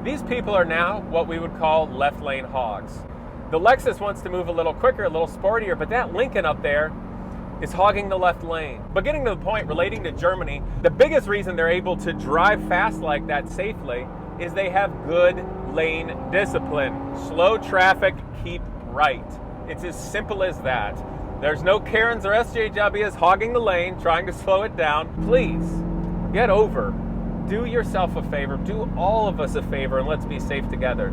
These people are now what we would call left lane hogs. The Lexus wants to move a little quicker, a little sportier, but that Lincoln up there is hogging the left lane. But getting to the point relating to Germany, the biggest reason they're able to drive fast like that safely is they have good lane discipline. Slow traffic, keep right. It's as simple as that. There's no Karens or SJWs hogging the lane, trying to slow it down. Please, get over. Do yourself a favor, do all of us a favor, and let's be safe together.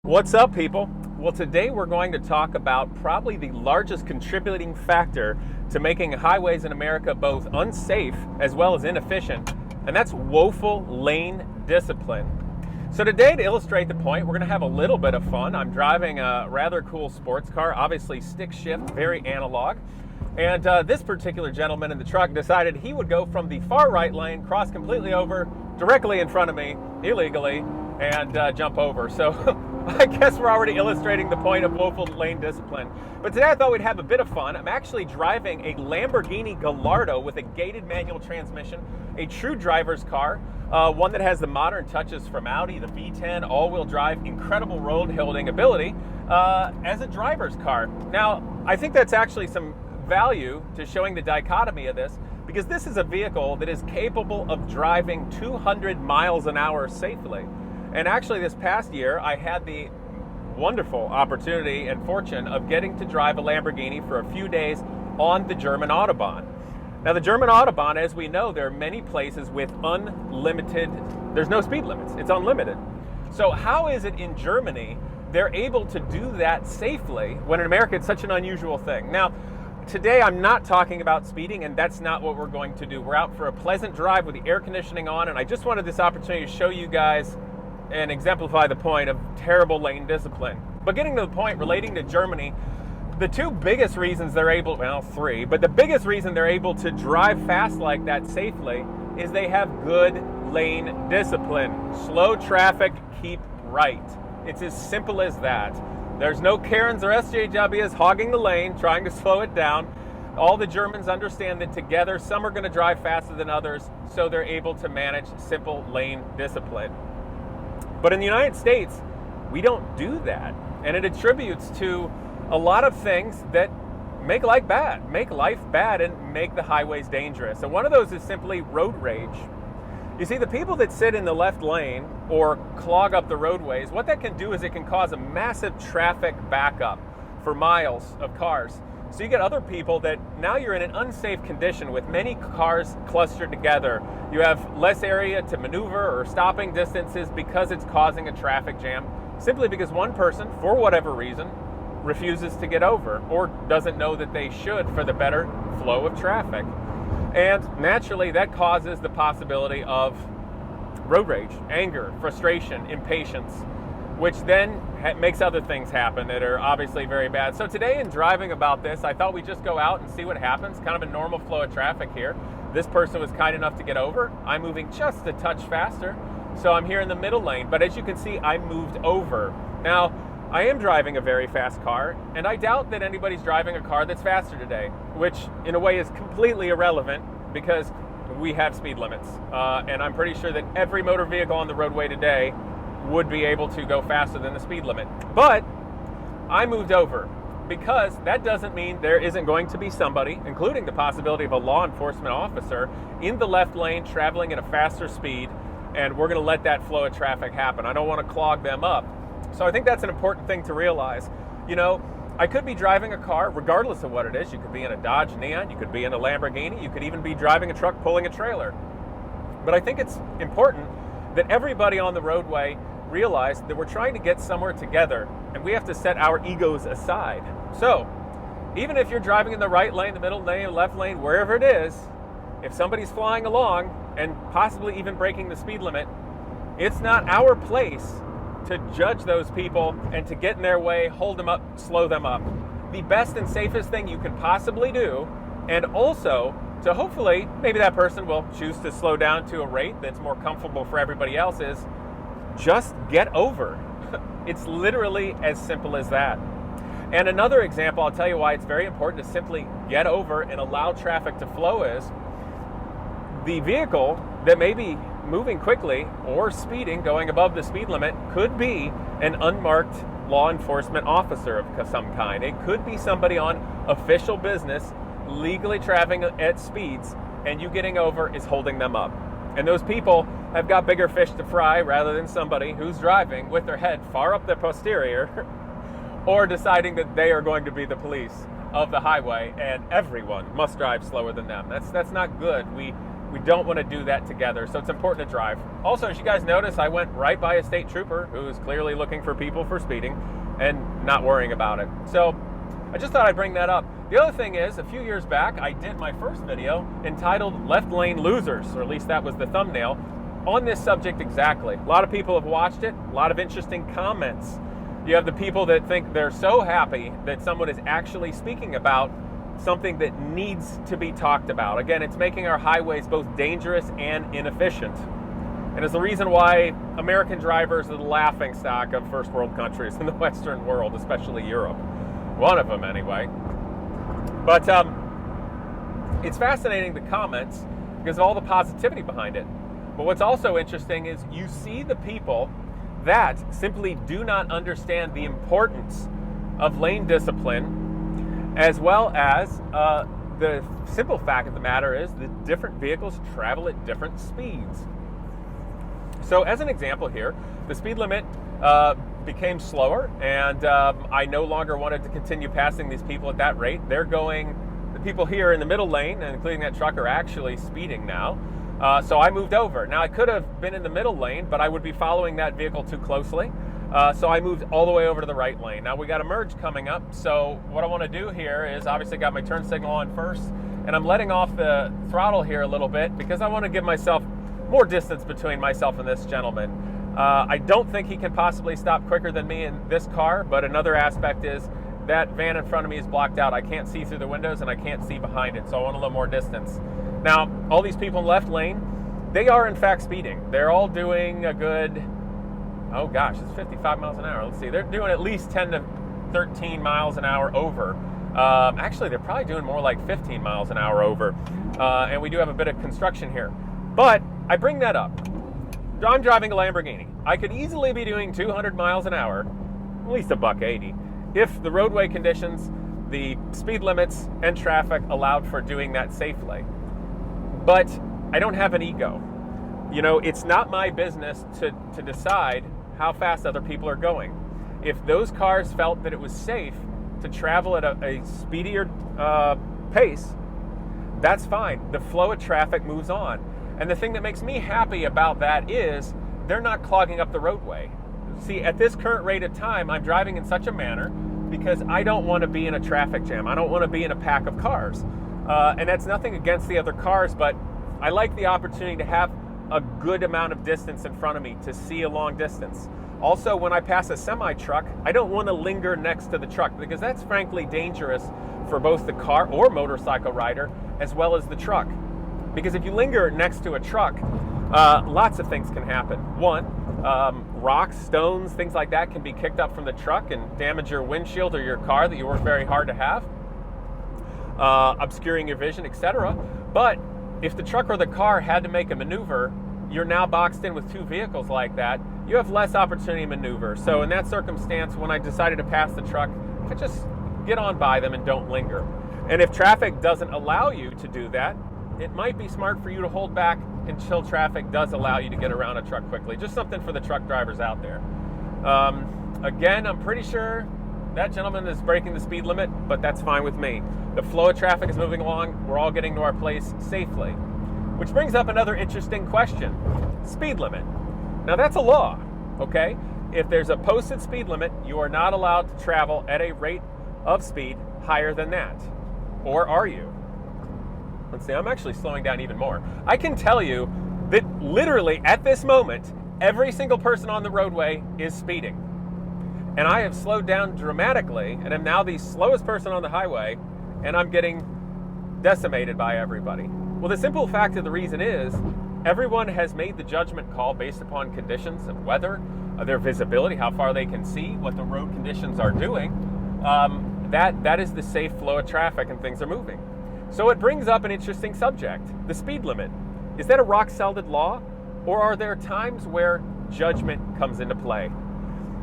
What's up, people? Well, today we're going to talk about probably the largest contributing factor to making highways in America both unsafe as well as inefficient, and that's woeful lane discipline. So today, to illustrate the point, we're going to have a little bit of fun. I'm driving a rather cool sports car, obviously stick shift, very analog. And this particular gentleman in the truck decided he would go from the far right lane, cross completely over, directly in front of me, illegally, and jump over. So I guess we're already illustrating the point of woeful lane discipline. But today I thought we'd have a bit of fun. I'm actually driving a Lamborghini Gallardo with a gated manual transmission, a true driver's car, one that has the modern touches from Audi, the V10, all-wheel drive, incredible road-holding ability as a driver's car. Now, I think that's actually some value to showing the dichotomy of this, because this is a vehicle that is capable of driving 200 miles an hour safely. And actually this past year, I had the wonderful opportunity and fortune of getting to drive a Lamborghini for a few days on the German Autobahn. Now, the German Autobahn, as we know, there are many places with there's no speed limits. It's unlimited. So how is it in Germany they're able to do that safely when in America it's such an unusual thing? Now, today I'm not talking about speeding, and that's not what we're going to do. We're out for a pleasant drive with the air conditioning on, and I just wanted this opportunity to show you guys and exemplify the point of terrible lane discipline. But getting to the point relating to Germany, the two biggest reasons they're able, well, three, but the biggest reason they're able to drive fast like that safely is they have good lane discipline. Slow traffic, keep right. It's as simple as that. There's no Karens or SJWs hogging the lane, trying to slow it down. All the Germans understand that together, some are going to drive faster than others, so they're able to manage simple lane discipline. But in the United States, we don't do that. And it attributes to a lot of things that make life bad and make the highways dangerous. And one of those is simply road rage. You see, the people that sit in the left lane or clog up the roadways, what that can do is it can cause a massive traffic backup for miles of cars. So you get other people that now you're in an unsafe condition with many cars clustered together. You have less area to maneuver or stopping distances because it's causing a traffic jam, simply because one person, for whatever reason, refuses to get over or doesn't know that they should for the better flow of traffic. And naturally, that causes the possibility of road rage, anger, frustration, impatience, which then makes other things happen that are obviously very bad. So today in driving about this, I thought we'd just go out and see what happens, kind of a normal flow of traffic here. This person was kind enough to get over. I'm moving just a touch faster, so I'm here in the middle lane. But as you can see, I moved over. Now, I am driving a very fast car, and I doubt that anybody's driving a car that's faster today, which in a way is completely irrelevant because we have speed limits. And I'm pretty sure that every motor vehicle on the roadway today would be able to go faster than the speed limit. But I moved over because that doesn't mean there isn't going to be somebody, including the possibility of a law enforcement officer, in the left lane traveling at a faster speed, and we're going to let that flow of traffic happen. I don't want to clog them up. So I think that's an important thing to realize. You know, I could be driving a car, regardless of what it is. You could be in a Dodge Neon, you could be in a Lamborghini, you could even be driving a truck pulling a trailer. But I think it's important that everybody on the roadway realize that we're trying to get somewhere together, and we have to set our egos aside. So, even if you're driving in the right lane, the middle lane, left lane, wherever it is, if somebody's flying along and possibly even breaking the speed limit, it's not our place to judge those people and to get in their way, hold them up, slow them up. The best and safest thing you can possibly do, and also to hopefully, maybe that person will choose to slow down to a rate that's more comfortable for everybody else, is just get over. It's literally as simple as that. And another example, I'll tell you why it's very important to simply get over and allow traffic to flow, is the vehicle that may be moving quickly or speeding, going above the speed limit, could be an unmarked law enforcement officer of some kind. It could be somebody on official business, legally traveling at speeds, and you getting over is holding them up. And those people have got bigger fish to fry rather than somebody who's driving with their head far up the posterior or deciding that they are going to be the police of the highway and everyone must drive slower than them. That's not good. We don't want to do that together, so it's important to drive. Also, as you guys notice, I went right by a state trooper who is clearly looking for people for speeding and not worrying about it. So I just thought I'd bring that up. The other thing is, a few years back, I did my first video entitled Left Lane Losers, or at least that was the thumbnail, on this subject exactly. A lot of people have watched it, a lot of interesting comments. You have the people that think they're so happy that someone is actually speaking about something that needs to be talked about. Again, it's making our highways both dangerous and inefficient. And it's the reason why American drivers are the laughing stock of first world countries in the Western world, especially Europe. One of them, anyway. But it's fascinating, the comments, because of all the positivity behind it. But what's also interesting is you see the people that simply do not understand the importance of lane discipline, as well as the simple fact of the matter is that different vehicles travel at different speeds. So as an example here, the speed limit became slower, and I no longer wanted to continue passing these people at that rate. The people here in the middle lane, including that truck, are actually speeding now. So I moved over. Now, I could have been in the middle lane, but I would be following that vehicle too closely. So I moved all the way over to the right lane. Now, we got a merge coming up. So what I want to do here is obviously got my turn signal on first, and I'm letting off the throttle here a little bit because I want to give myself more distance between myself and this gentleman. I don't think he can possibly stop quicker than me in this car, but another aspect is that van in front of me is blocked out. I can't see through the windows and I can't see behind it, so I want a little more distance. Now, all these people in the left lane, they are in fact speeding. They're all doing a good, oh gosh, it's 55 miles an hour. Let's see, they're doing at least 10 to 13 miles an hour over. Actually, they're probably doing more like 15 miles an hour over. And we do have a bit of construction here. But I bring that up. I'm driving a Lamborghini. I could easily be doing 200 miles an hour, at least $180, if the roadway conditions, the speed limits, and traffic allowed for doing that safely. But I don't have an ego. You know, it's not my business to decide how fast other people are going. If those cars felt that it was safe to travel at a speedier pace, that's fine. The flow of traffic moves on. And the thing that makes me happy about that is they're not clogging up the roadway. See, at this current rate of time, I'm driving in such a manner because I don't want to be in a traffic jam. I don't want to be in a pack of cars. And that's nothing against the other cars, but I like the opportunity to have a good amount of distance in front of me to see a long distance. Also, when I pass a semi-truck, I don't want to linger next to the truck because that's frankly dangerous for both the car or motorcycle rider as well as the truck. Because if you linger next to a truck, lots of things can happen. One, rocks, stones, things like that can be kicked up from the truck and damage your windshield or your car that you work very hard to have, obscuring your vision, etc. But if the truck or the car had to make a maneuver, you're now boxed in with two vehicles like that, you have less opportunity to maneuver. So in that circumstance, when I decided to pass the truck, I just get on by them and don't linger. And if traffic doesn't allow you to do that, it might be smart for you to hold back until traffic does allow you to get around a truck quickly. Just something for the truck drivers out there. Again, I'm pretty sure that gentleman is breaking the speed limit, but that's fine with me. The flow of traffic is moving along. We're all getting to our place safely. Which brings up another interesting question. Speed limit. Now that's a law, okay? If there's a posted speed limit, you are not allowed to travel at a rate of speed higher than that. Or are you? Let's see, I'm actually slowing down even more. I can tell you that literally at this moment, every single person on the roadway is speeding. And I have slowed down dramatically and am now the slowest person on the highway, and I'm getting decimated by everybody. Well, the simple fact of the reason is everyone has made the judgment call based upon conditions of weather, their visibility, how far they can see, what the road conditions are doing. that is the safe flow of traffic and things are moving. So it brings up an interesting subject, the speed limit. Is that a rock-solid law, or are there times where judgment comes into play?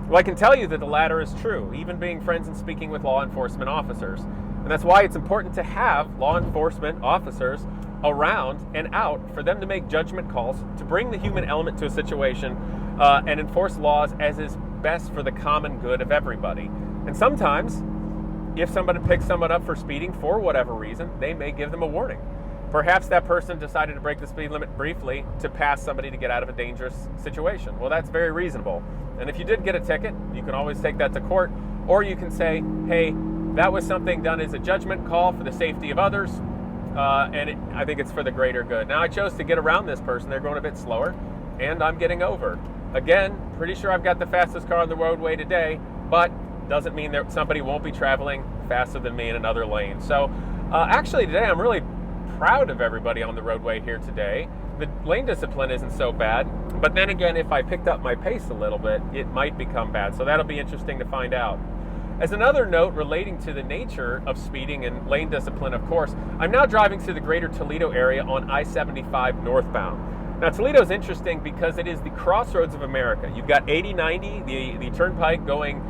Well, I can tell you that the latter is true, even being friends and speaking with law enforcement officers. And that's why it's important to have law enforcement officers around and out for them to make judgment calls, to bring the human element to a situation and enforce laws as is best for the common good of everybody. And sometimes, if somebody picks someone up for speeding for whatever reason, they may give them a warning. Perhaps that person decided to break the speed limit briefly to pass somebody to get out of a dangerous situation. Well, that's very reasonable. And if you did get a ticket, you can always take that to court, or you can say, hey, that was something done as a judgment call for the safety of others, I think it's for the greater good. Now, I chose to get around this person. They're going a bit slower, and I'm getting over. Again, pretty sure I've got the fastest car on the roadway today, but doesn't mean that somebody won't be traveling faster than me in another lane. So actually today I'm really proud of everybody on the roadway here today. The lane discipline isn't so bad, but then again, if I picked up my pace a little bit, it might become bad. So that'll be interesting to find out. As another note relating to the nature of speeding and lane discipline, of course, I'm now driving through the greater Toledo area on I-75 northbound. Now, Toledo is interesting because it is the crossroads of America. You've got 80-90, the turnpike going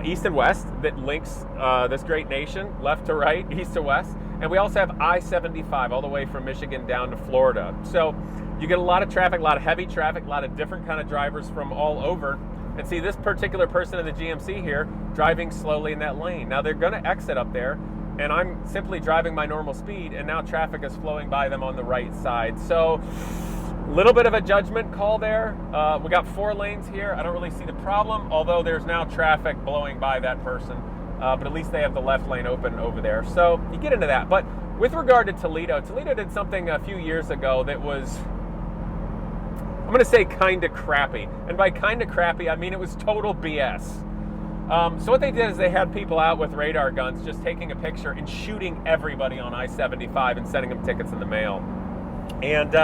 east and west that links this great nation, left to right, east to west. And we also have I-75 all the way from Michigan down to Florida. So you get a lot of traffic, a lot of heavy traffic, a lot of different kind of drivers from all over. And see, this particular person in the GMC here driving slowly in that lane. Now they're going to exit up there, and I'm simply driving my normal speed, and now traffic is flowing by them on the right side. So a little bit of a judgment call there. We got 4 lanes here. I don't really see the problem, although there's now traffic blowing by that person. But at least they have the left lane open over there. So you get into that. But with regard to Toledo, Toledo did something a few years ago that was, I'm going to say kind of crappy. And by kind of crappy, I mean it was total BS. So what they did is they had people out with radar guns just taking a picture and shooting everybody on I-75 and sending them tickets in the mail. And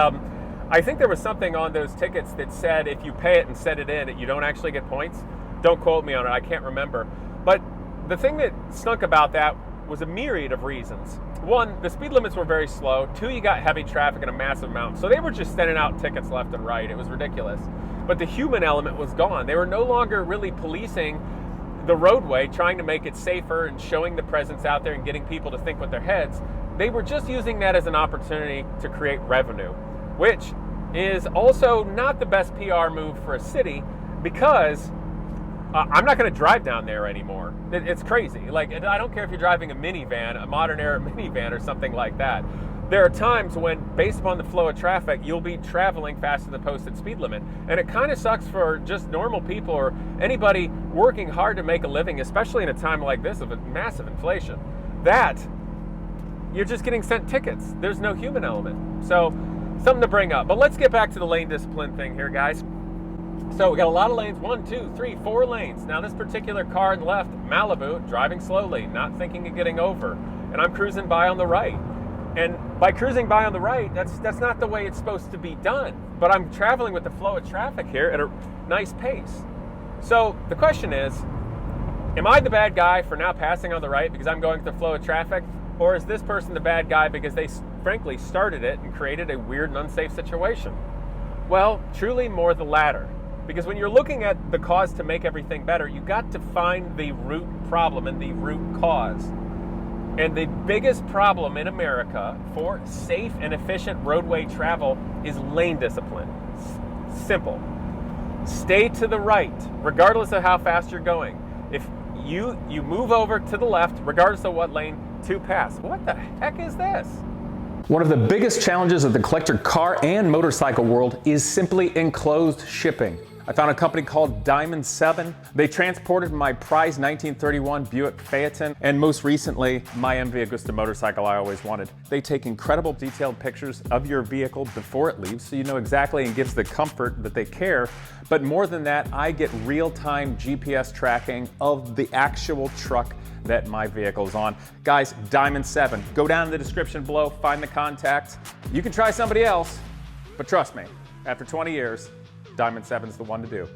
I think there was something on those tickets that said if you pay it and send it in, you don't actually get points. Don't quote me on it, I can't remember. But the thing that stunk about that was a myriad of reasons. 1, the speed limits were very slow. 2, you got heavy traffic in a massive amount. So they were just sending out tickets left and right. It was ridiculous. But the human element was gone. They were no longer really policing the roadway, trying to make it safer and showing the presence out there and getting people to think with their heads. They were just using that as an opportunity to create revenue, which is also not the best PR move for a city because I'm not going to drive down there anymore. It's crazy. Like, I don't care if you're driving a minivan, a modern era minivan or something like that. There are times when, based upon the flow of traffic, you'll be traveling faster than the posted speed limit. And it kind of sucks for just normal people or anybody working hard to make a living, especially in a time like this of a massive inflation, that you're just getting sent tickets. There's no human element. So, something to bring up. But let's get back to the lane discipline thing here, guys. So we got a lot of lanes, 1, 2, 3, 4 lanes. Now this particular car on the left, Malibu, driving slowly, not thinking of getting over. And I'm cruising by on the right. And by cruising by on the right, that's not the way it's supposed to be done. But I'm traveling with the flow of traffic here at a nice pace. So the question is, am I the bad guy for now passing on the right because I'm going with the flow of traffic? Or is this person the bad guy because they frankly started it and created a weird and unsafe situation? Well, truly more the latter. Because when you're looking at the cause to make everything better, you got to find the root problem and the root cause. And the biggest problem in America for safe and efficient roadway travel is lane discipline. Simple. Stay to the right, regardless of how fast you're going. If you move over to the left, regardless of what lane, to pass. What the heck is this? One of the biggest challenges of the collector car and motorcycle world is simply enclosed shipping. I found a company called Diamond 7. They transported my prized 1931 Buick Phaeton and most recently my MV Agusta motorcycle I always wanted. They take incredible detailed pictures of your vehicle before it leaves so you know exactly and gives the comfort that they care. But more than that, I get real-time GPS tracking of the actual truck that my vehicle is on. Guys, Diamond 7. Go down in the description below, find the contacts. You can try somebody else, but trust me, after 20 years, Diamond 7's the one to do.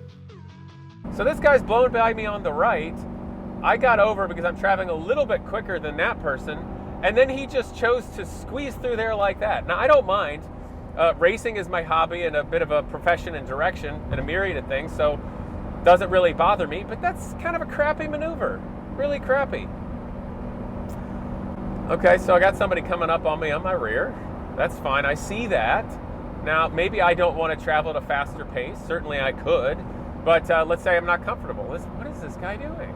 So this guy's blown by me on the right, I got over because I'm traveling a little bit quicker than that person, and then he just chose to squeeze through there like that. Now, I don't mind. Racing is my hobby and a bit of a profession and direction and a myriad of things, so it doesn't really bother me, but that's kind of a crappy maneuver. Really crappy. Okay, so I got somebody coming up on me on my rear. That's fine, I see that. Now, maybe I don't want to travel at a faster pace. Certainly I could, but let's say I'm not comfortable. What is this guy doing?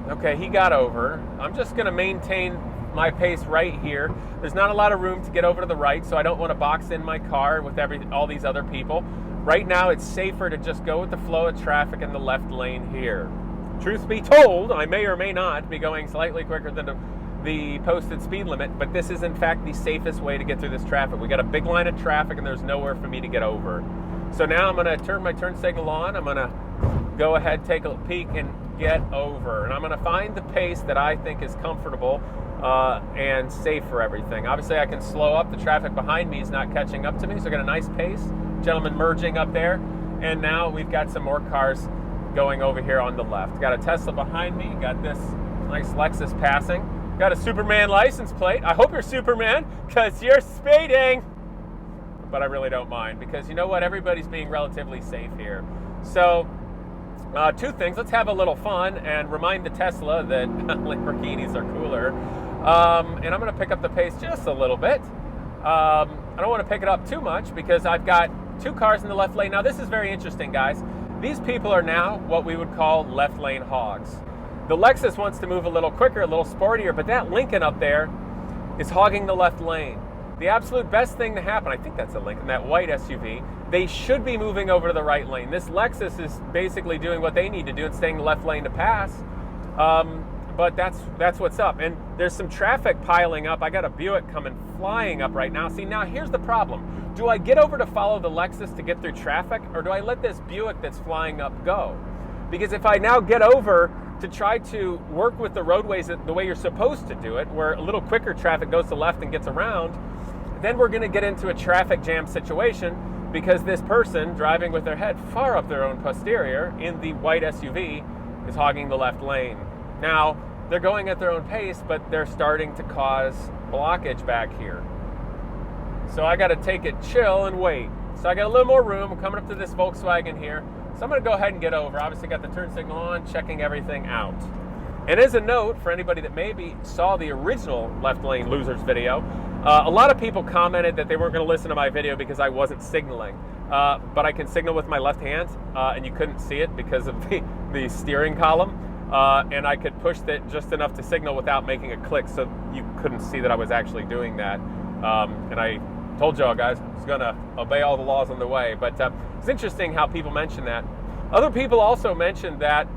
Okay, he got over. I'm just going to maintain my pace right here. There's not a lot of room to get over to the right, so I don't want to box in my car with all these other people. Right now, it's safer to just go with the flow of traffic in the left lane here. Truth be told, I may or may not be going slightly quicker than the posted speed limit, but this is in fact the safest way to get through this traffic. We got a big line of traffic and there's nowhere for me to get over. So now I'm going to turn my turn signal on. I'm going to go ahead, take a peek, and get over. And I'm going to find the pace that I think is comfortable and safe for everything. Obviously, I can slow up. The traffic behind me is not catching up to me, so I got a nice pace. Gentleman merging up there. And now we've got some more cars going over here on the left. Got a Tesla behind me. Got this nice Lexus passing. Got a Superman license plate. I hope you're Superman, because you're speeding. But I really don't mind, because you know what? Everybody's being relatively safe here. So, two things. Let's have a little fun and remind the Tesla that Lamborghinis are cooler. And I'm going to pick up the pace just a little bit. I don't want to pick it up too much because I've got two cars in the left lane. Now, this is very interesting, guys. These people are now what we would call left lane hogs. The Lexus wants to move a little quicker, a little sportier, but that Lincoln up there is hogging the left lane. The absolute best thing to happen, I think that's a Lincoln, that white SUV, they should be moving over to the right lane. This Lexus is basically doing what they need to do and staying in the left lane to pass. But that's what's up. And there's some traffic piling up. I got a Buick coming flying up right now. See, now here's the problem. Do I get over to follow the Lexus to get through traffic, or do I let this Buick that's flying up go? Because if I now get over to try to work with the roadways the way you're supposed to do it, where a little quicker traffic goes to the left and gets around, then we're going to get into a traffic jam situation, because this person driving with their head far up their own posterior in the white SUV is hogging the left lane. Now, they're going at their own pace, but they're starting to cause blockage back here. So I got to take it chill and wait. So I got a little more room. I'm coming up to this Volkswagen here. So I'm going to go ahead and get over. Obviously got the turn signal on, checking everything out. And as a note, for anybody that maybe saw the original Left Lane Losers video, a lot of people commented that they weren't going to listen to my video because I wasn't signaling. But I can signal with my left hand, and you couldn't see it because of the steering column. And I could push it just enough to signal without making a click, so you couldn't see that I was actually doing that. And I told y'all guys I was going to obey all the laws on the way. But it's interesting how people mention that. Other people also mentioned that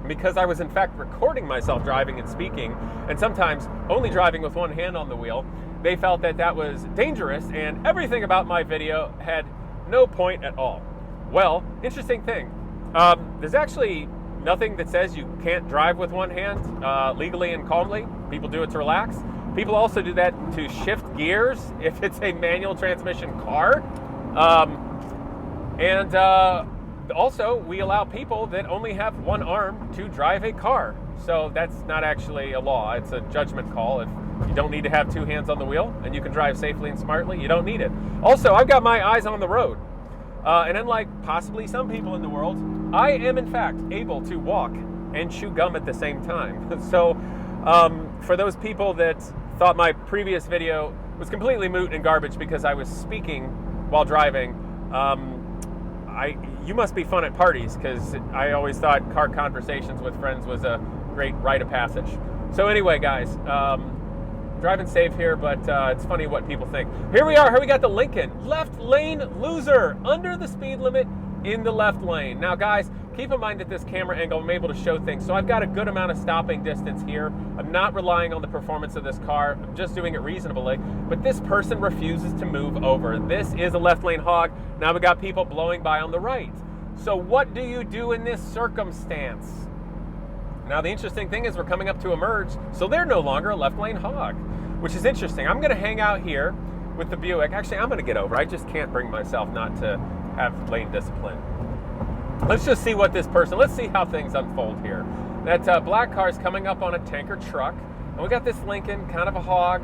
because I was in fact recording myself driving and speaking, and sometimes only driving with one hand on the wheel, they felt that that was dangerous and everything about my video had no point at all. Well, interesting thing. There's actually nothing that says you can't drive with one hand legally and calmly. People do it to relax. People also do that to shift gears if it's a manual transmission car. Also, we allow people that only have one arm to drive a car. So that's not actually a law. It's a judgment call. If you don't need to have two hands on the wheel and you can drive safely and smartly, you don't need it. Also, I've got my eyes on the road. And unlike possibly some people in the world, I am in fact able to walk and chew gum at the same time. So for those people that thought my previous video was completely moot and garbage because I was speaking while driving, you must be fun at parties, because I always thought car conversations with friends was a great rite of passage. So anyway, guys, driving safe here, but it's funny what people think. Here we are. Here we got the Lincoln. Left lane loser. Under the speed limit in the left lane. Now, guys, keep in mind that this camera angle, I'm able to show things. So I've got a good amount of stopping distance here. I'm not relying on the performance of this car. I'm just doing it reasonably. But this person refuses to move over. This is a left lane hog. Now we got people blowing by on the right. So what do you do in this circumstance? Now, the interesting thing is we're coming up to a merge, so they're no longer a left lane hog, which is interesting. I'm going to hang out here with the Buick. Actually, I'm going to get over. I just can't bring myself not to have lane discipline. let's just see what this person, let's see how things unfold here. That black car is coming up on a tanker truck, and we got this Lincoln, kind of a hog.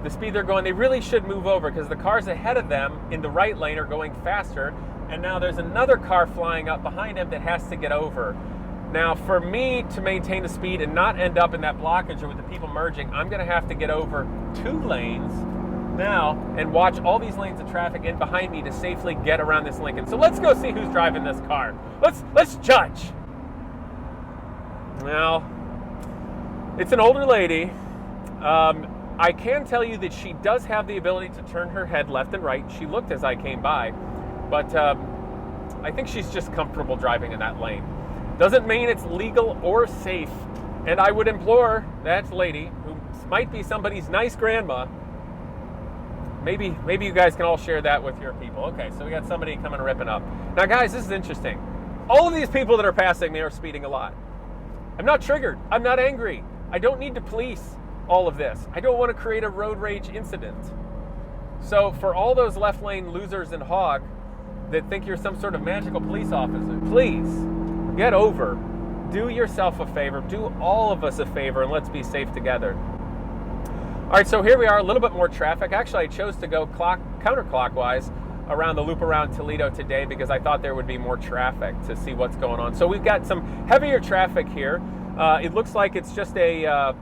The speed they're going, they really should move over because the cars ahead of them in the right lane are going faster, and now there's another car flying up behind him that has to get over. Now, for me to maintain the speed and not end up in that blockage or with the people merging, I'm going to have to get over 2 lanes now and watch all these lanes of traffic in behind me to safely get around this Lincoln. So let's go see who's driving this car. Let's judge. Now, it's an older lady. I can tell you that she does have the ability to turn her head left and right. She looked as I came by, but I think she's just comfortable driving in that lane. Doesn't mean it's legal or safe. And I would implore that lady, who might be somebody's nice grandma, maybe you guys can all share that with your people. Okay, so we got somebody coming ripping up. Now guys, this is interesting. All of these people that are passing me are speeding a lot. I'm not triggered. I'm not angry. I don't need to police all of this. I don't want to create a road rage incident. So for all those left lane losers and hog that think you're some sort of magical police officer, please get over. Do yourself a favor. Do all of us a favor, and let's be safe together. All right, so here we are, a little bit more traffic. Actually, I chose to go counterclockwise around the loop around Toledo today because I thought there would be more traffic to see what's going on. So we've got some heavier traffic here. It looks like it's just a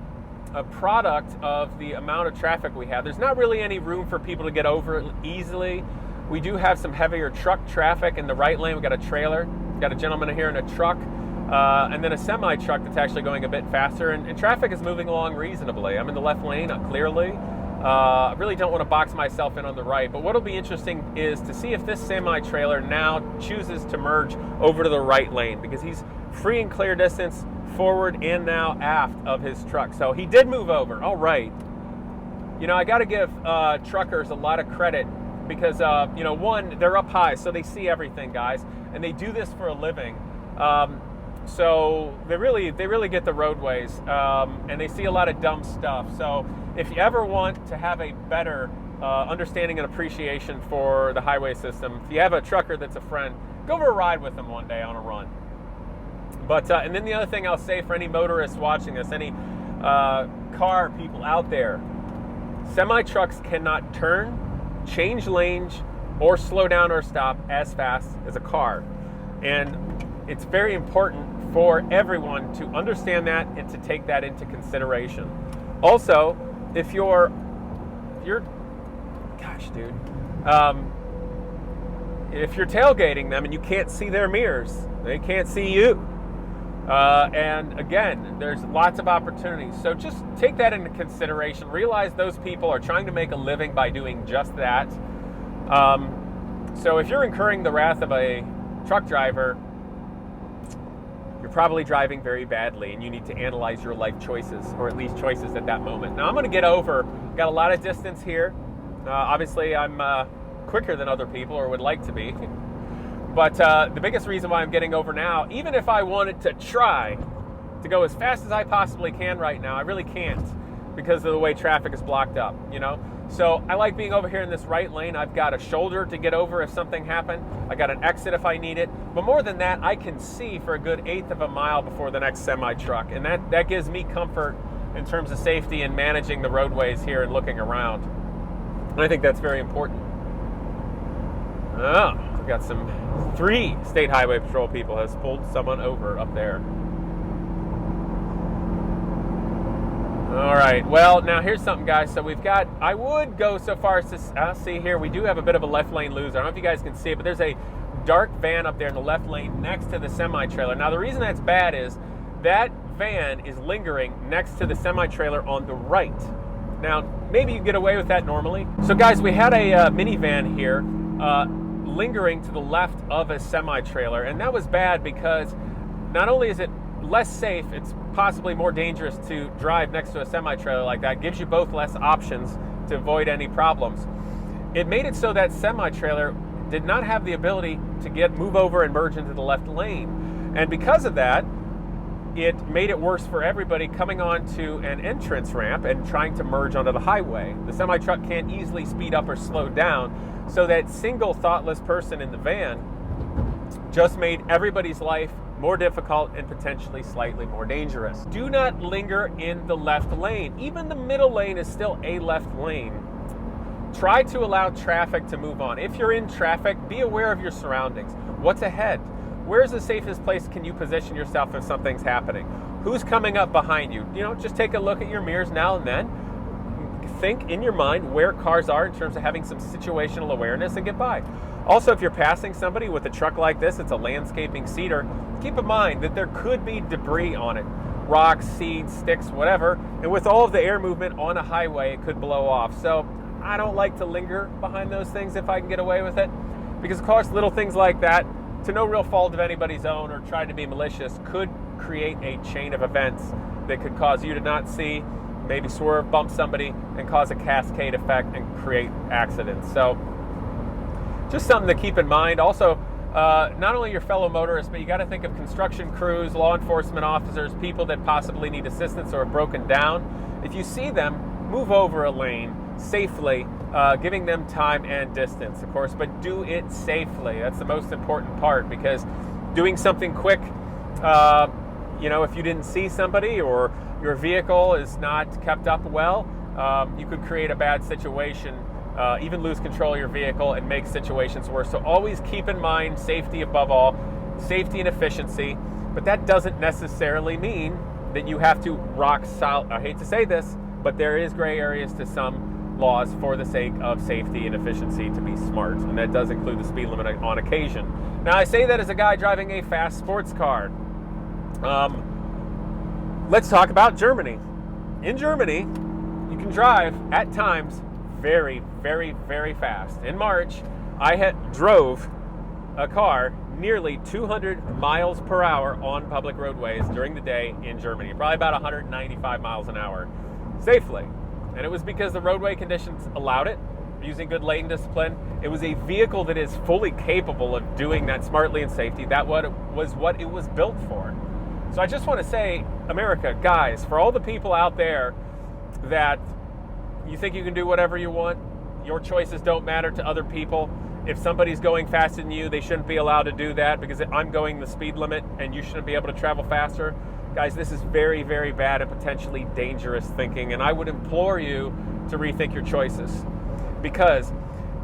product of the amount of traffic we have. There's not really any room for people to get over easily. We do have some heavier truck traffic in the right lane. We've got a trailer, got a gentleman here in a truck, and then a semi-truck that's actually going a bit faster, and traffic is moving along reasonably. I'm in the left lane, clearly. I really don't want to box myself in on the right, but what'll be interesting is to see if this semi-trailer now chooses to merge over to the right lane, because he's free and clear distance forward and now aft of his truck. So he did move over. All right. You know, I got to give truckers a lot of credit because, you know, one, they're up high, so they see everything, guys, and they do this for a living. So they really get the roadways, and they see a lot of dumb stuff. So if you ever want to have a better understanding and appreciation for the highway system, if you have a trucker that's a friend, go for a ride with them one day on a run. But and then the other thing I'll say for any motorists watching this, any car people out there, semi-trucks cannot turn, change lanes, or slow down or stop as fast as a car. And it's very important for everyone to understand that and to take that into consideration. Also, if you're gosh, dude, if you're tailgating them and you can't see their mirrors, they can't see you. And again, there's lots of opportunities. So just take that into consideration. Realize those people are trying to make a living by doing just that. So if you're incurring the wrath of a truck driver, you're probably driving very badly, and you need to analyze your life choices, or at least choices at that moment. Now I'm going to get over. Got a lot of distance here. Obviously, I'm quicker than other people, or would like to be. But the biggest reason why I'm getting over now, even if I wanted to try to go as fast as I possibly can right now, I really can't because of the way traffic is blocked up, you know? So I like being over here in this right lane. I've got a shoulder to get over if something happened. I got an exit if I need it. But more than that, I can see for a good 1/8 of a mile before the next semi-truck. And that gives me comfort in terms of safety and managing the roadways here and looking around. And I think that's very important. Oh, we've got 3 State Highway Patrol people has pulled someone over up there. All right, well, now here's something, guys. So we've got, I would go so far as to see here, we do have a bit of a left lane loser. I don't know if you guys can see it, but there's a dark van up there in the left lane next to the semi-trailer. Now, the reason that's bad is that van is lingering next to the semi-trailer on the right. Now, maybe you get away with that normally. So, guys, we had a minivan here lingering to the left of a semi-trailer, and that was bad because not only is it less safe, it's possibly more dangerous to drive next to a semi-trailer like that. It gives you both less options to avoid any problems. It made it so that semi-trailer did not have the ability to move over and merge into the left lane. And because of that, it made it worse for everybody coming onto an entrance ramp and trying to merge onto the highway. The semi-truck can't easily speed up or slow down, so that single thoughtless person in the van just made everybody's life more difficult and potentially slightly more dangerous. Do not linger in the left lane. Even the middle lane is still a left lane. Try to allow traffic to move on. If you're in traffic, be aware of your surroundings. What's ahead? Where's the safest place can you position yourself if something's happening? Who's coming up behind you? Just take a look at your mirrors now and then. Think in your mind where cars are in terms of having some situational awareness and get by. Also, if you're passing somebody with a truck like this, it's a landscaping seeder, keep in mind that there could be debris on it. Rocks, seeds, sticks, whatever. And with all of the air movement on a highway, it could blow off. So I don't like to linger behind those things if I can get away with it. Because of course, little things like that, to no real fault of anybody's own or try to be malicious, could create a chain of events that could cause you to not see, maybe swerve, bump somebody, and cause a cascade effect and create accidents. So just something to keep in mind. Also, not only your fellow motorists, but you got to think of construction crews, law enforcement officers, people that possibly need assistance or are broken down. If you see them, move over a lane safely, giving them time and distance, of course, but do it safely. That's the most important part, because doing something quick, if you didn't see somebody or your vehicle is not kept up well, you could create a bad situation, even lose control of your vehicle and make situations worse. So always keep in mind safety above all, safety and efficiency, but that doesn't necessarily mean that you have to rock solid. I hate to say this, but there is gray areas to some laws for the sake of safety and efficiency to be smart, and that does include the speed limit on occasion. Now, I say that as a guy driving a fast sports car. Let's talk about Germany. In Germany, you can drive at times very, very, very fast. In March, I drove a car nearly 200 miles per hour on public roadways during the day in Germany, probably about 195 miles an hour, safely. And it was because the roadway conditions allowed it, using good lane discipline. It was a vehicle that is fully capable of doing that smartly and safely. That was what it was built for. So I just want to say, America, guys, for all the people out there that you think you can do whatever you want, your choices don't matter to other people. If somebody's going faster than you, they shouldn't be allowed to do that because I'm going the speed limit and you shouldn't be able to travel faster. Guys, this is very, very bad and potentially dangerous thinking, and I would implore you to rethink your choices. Because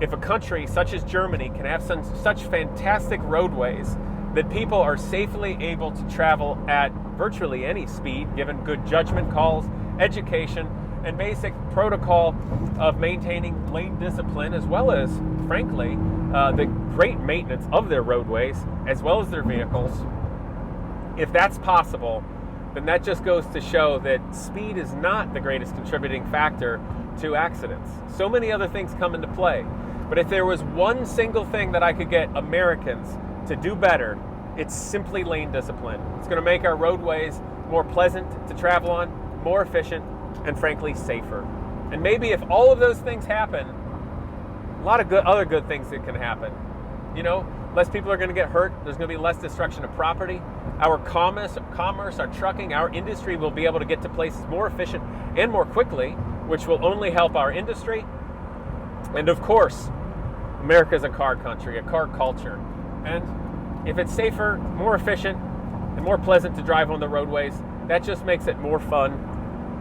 if a country such as Germany can have such fantastic roadways that people are safely able to travel at virtually any speed, given good judgment calls, education, and basic protocol of maintaining lane discipline, as well as, frankly, the great maintenance of their roadways, as well as their vehicles, if that's possible, then that just goes to show that speed is not the greatest contributing factor to accidents. So many other things come into play. But if there was one single thing that I could get Americans to do better, it's simply lane discipline. It's going to make our roadways more pleasant to travel on, more efficient, and frankly safer. And maybe if all of those things happen, a lot of other good things that can happen. Less people are going to get hurt. There's going to be less destruction of property. Our commerce, our trucking, our industry will be able to get to places more efficient and more quickly, which will only help our industry. And of course, America is a car country, a car culture. And if it's safer, more efficient, and more pleasant to drive on the roadways, that just makes it more fun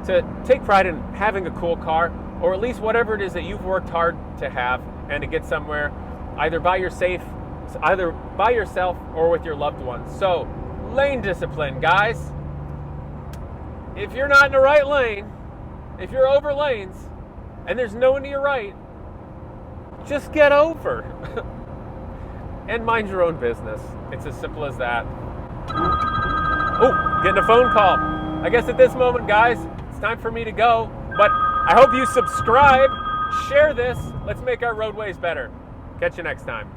to take pride in having a cool car, or at least whatever it is that you've worked hard to have and to get somewhere, either by yourself or with your loved ones. So, lane discipline, guys. If you're not in the right lane, if you're over lanes, and there's no one to your right, just get over. And mind your own business. It's as simple as that. Oh, getting a phone call. I guess at this moment, guys, it's time for me to go. But I hope you subscribe, share this. Let's make our roadways better. Catch you next time.